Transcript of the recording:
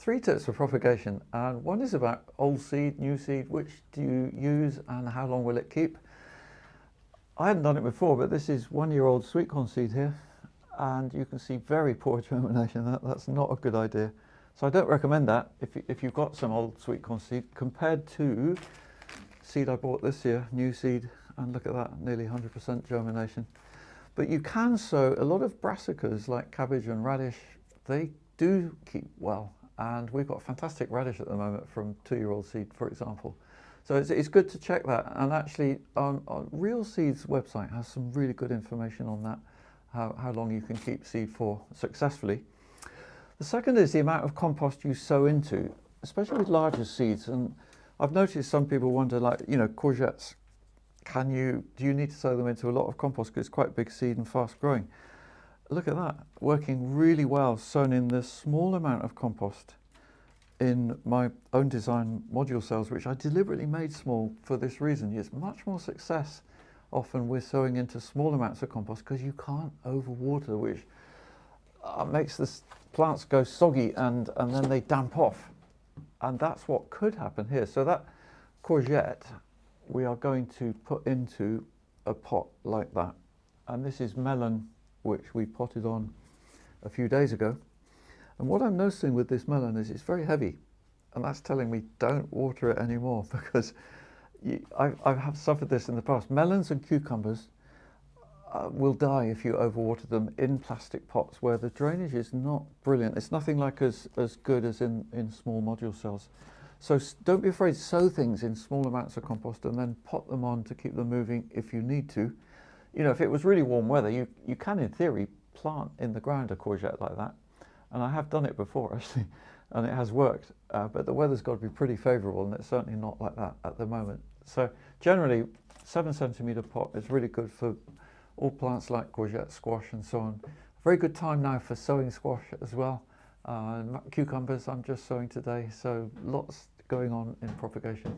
three tips for propagation, and one is about old seed, new seed, which do you use and how long will it keep? I hadn't done it before, but this is 1-year-old sweet corn seed here, and you can see very poor germination. That's not a good idea. So I don't recommend that if you've got some old sweet corn seed compared to seed I bought this year, new seed, and look at that, nearly 100% germination. But you can sow a lot of brassicas like cabbage and radish. They do keep well, and we've got fantastic radish at the moment from 2-year-old seed, for example. So it's good to check that, and actually on Real Seed's website has some really good information on that, how long you can keep seed for successfully. The second is the amount of compost you sow into, especially with larger seeds. And I've noticed some people wonder, like, courgettes, do you need to sow them into a lot of compost because it's quite a big seed and fast growing? Look at that, working really well, sown in this small amount of compost in my own design module cells, which I deliberately made small for this reason. There's much more success often with sowing into small amounts of compost because you can't overwater, which makes the plants go soggy and then they damp off. And that's what could happen here. So that courgette we are going to put into a pot like that. And this is melon, which we potted on a few days ago. And what I'm noticing with this melon is it's very heavy, and that's telling me don't water it anymore, because I have suffered this in the past. Melons and cucumbers will die if you overwater them in plastic pots where the drainage is not brilliant. It's nothing like as good as in small module cells. So don't be afraid to sow things in small amounts of compost and then pot them on to keep them moving if you need to. If it was really warm weather, you can in theory plant in the ground a courgette like that. And I have done it before, actually, and it has worked. But the weather's got to be pretty favourable, and it's certainly not like that at the moment. So generally, 7-centimetre pot is really good for all plants like courgette, squash, and so on. Very good time now for sowing squash as well. Cucumbers I'm just sowing today, so lots going on in propagation.